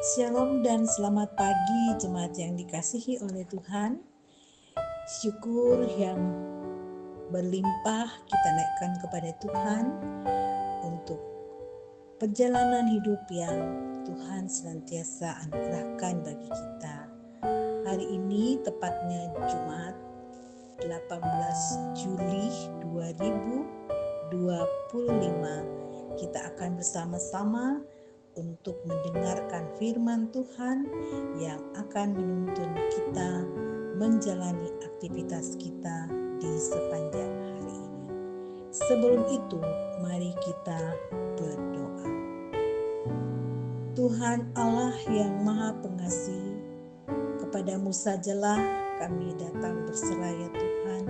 Shalom dan selamat pagi jemaat yang dikasihi oleh Tuhan. Syukur yang berlimpah kita naikkan kepada Tuhan untuk perjalanan hidup yang Tuhan senantiasa anugerahkan bagi kita. Hari ini tepatnya Jumat 18 Juli 2025 kita akan bersama-sama untuk mendengarkan firman Tuhan yang akan menuntun kita menjalani aktivitas kita di sepanjang hari ini. Sebelum itu, mari kita berdoa. Tuhan Allah yang Maha Pengasih, kepadamu sajalah kami datang berserah ya Tuhan,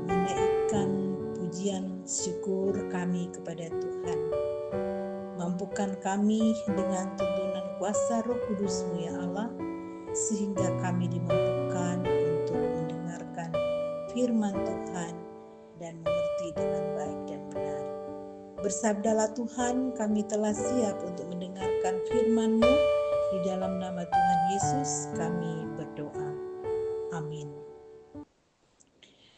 menaikkan pujian syukur kami kepada Tuhan. Mampukan kami dengan tuntunan kuasa Roh Kudus-Mu ya Allah, sehingga kami dimampukan untuk mendengarkan firman Tuhan dan mengerti dengan baik dan benar. Bersabdalah Tuhan, kami telah siap untuk mendengarkan firman-Mu. Di dalam nama Tuhan Yesus kami berdoa. Amin.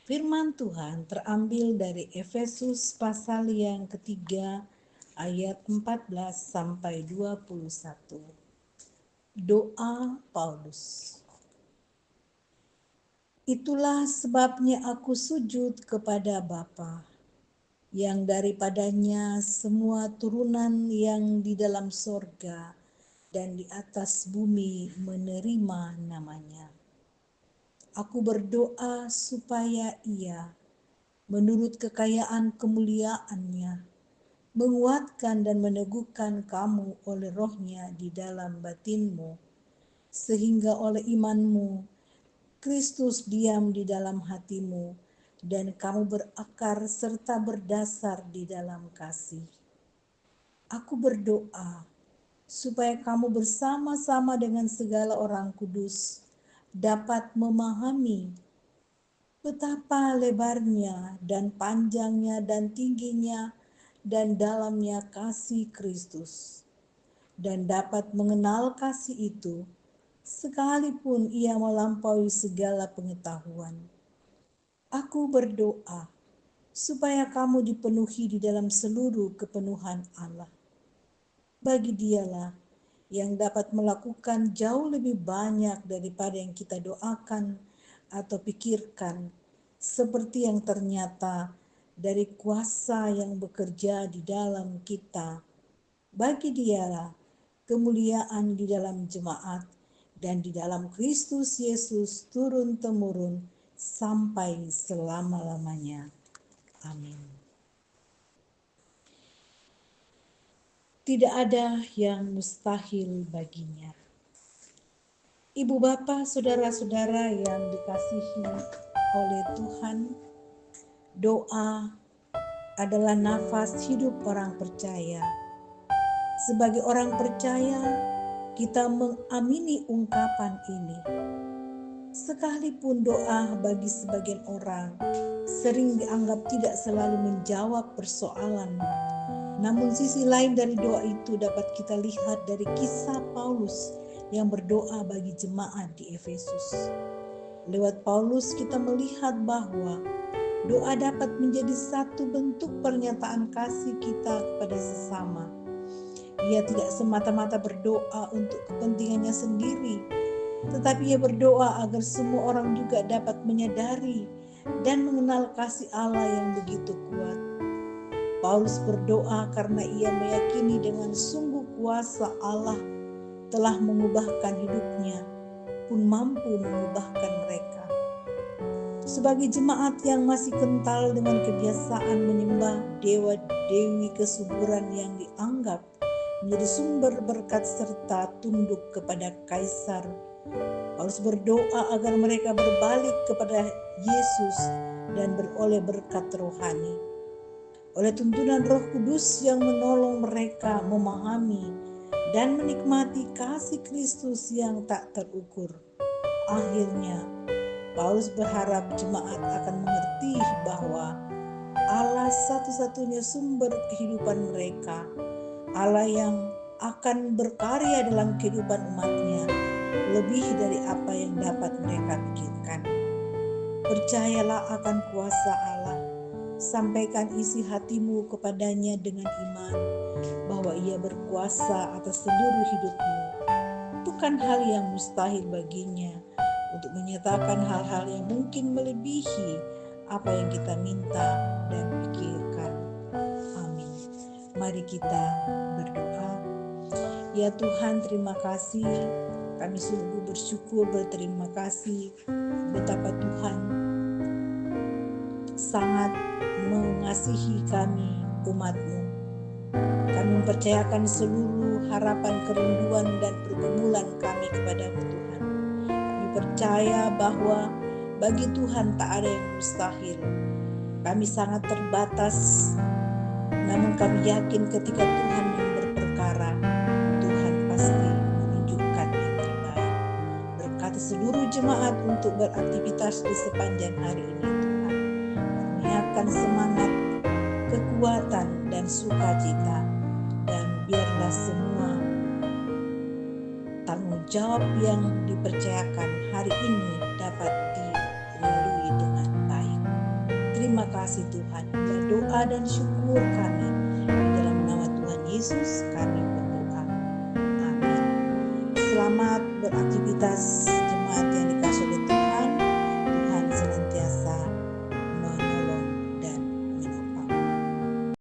Firman Tuhan terambil dari Efesus pasal yang ketiga, ayat 14 sampai 21. Doa Paulus. Itulah sebabnya aku sujud kepada Bapa, yang daripadanya semua turunan yang di dalam sorga dan di atas bumi menerima namanya. Aku berdoa supaya Ia, menurut kekayaan kemuliaannya, menguatkan dan meneguhkan kamu oleh rohnya di dalam batinmu, sehingga oleh imanmu Kristus diam di dalam hatimu, dan kamu berakar serta berdasar di dalam kasih. Aku berdoa supaya kamu bersama-sama dengan segala orang kudus dapat memahami betapa lebarnya dan panjangnya dan tingginya dan dalamnya kasih Kristus, dan dapat mengenal kasih itu sekalipun ia melampaui segala pengetahuan. Aku berdoa supaya kamu dipenuhi di dalam seluruh kepenuhan Allah. Bagi Dialah yang dapat melakukan jauh lebih banyak daripada yang kita doakan atau pikirkan, seperti yang ternyata dari kuasa yang bekerja di dalam kita. Bagi Dialah kemuliaan di dalam jemaat dan di dalam Kristus Yesus turun-temurun sampai selama-lamanya. Amin. Tidak ada yang mustahil baginya. Ibu bapa, saudara-saudara yang dikasihi oleh Tuhan, doa adalah nafas hidup orang percaya. Sebagai orang percaya, kita mengamini ungkapan ini. Sekalipun doa bagi sebagian orang sering dianggap tidak selalu menjawab persoalan, namun sisi lain dari doa itu dapat kita lihat dari kisah Paulus yang berdoa bagi jemaat di Efesus. Lewat Paulus kita melihat bahwa doa dapat menjadi satu bentuk pernyataan kasih kita kepada sesama. Ia tidak semata-mata berdoa untuk kepentingannya sendiri, tetapi ia berdoa agar semua orang juga dapat menyadari dan mengenal kasih Allah yang begitu kuat. Paulus berdoa karena ia meyakini dengan sungguh kuasa Allah telah mengubahkan hidupnya, pun mampu mengubahkan mereka. Sebagai jemaat yang masih kental dengan kebiasaan menyembah dewa-dewi kesuburan yang dianggap menjadi sumber berkat serta tunduk kepada kaisar, Paulus berdoa agar mereka berbalik kepada Yesus dan beroleh berkat rohani. Oleh tuntunan Roh Kudus yang menolong mereka memahami dan menikmati kasih Kristus yang tak terukur. Akhirnya, Paulus berharap jemaat akan mengerti bahwa Allah satu-satunya sumber kehidupan mereka, Allah yang akan berkarya dalam kehidupan umatnya lebih dari apa yang dapat mereka pikirkan. Percayalah akan kuasa Allah, sampaikan isi hatimu kepadanya dengan iman bahwa Ia berkuasa atas seluruh hidupmu. Bukan hal yang mustahil baginya untuk menyatakan hal-hal yang mungkin melebihi apa yang kita minta dan pikirkan. Amin. Mari kita berdoa. Ya Tuhan, terima kasih. Kami sungguh bersyukur, berterima kasih betapa Tuhan sangat mengasihi kami, umat-Mu. Kami mempercayakan seluruh harapan, kerinduan, dan pergumulan kami kepada-Mu Tuhan. Kami percaya bahwa bagi Tuhan tak ada yang mustahil. Kami sangat terbatas, namun kami yakin ketika Tuhan yang berperkara, Tuhan pasti menunjukkan yang terbaik. Berkati seluruh jemaat untuk beraktivitas di sepanjang hari ini Tuhan. Kurniakan semangat, kekuatan, dan sukacita. Dan biarlah semua tanggung jawab yang dipercayakan hari ini dapat dilalui dengan baik. Terima kasih Tuhan. Berdoa dan syukur kami. Di dalam nama Tuhan Yesus kami berdoa. Amin. Selamat beraktivitas jemaat yang dikasihi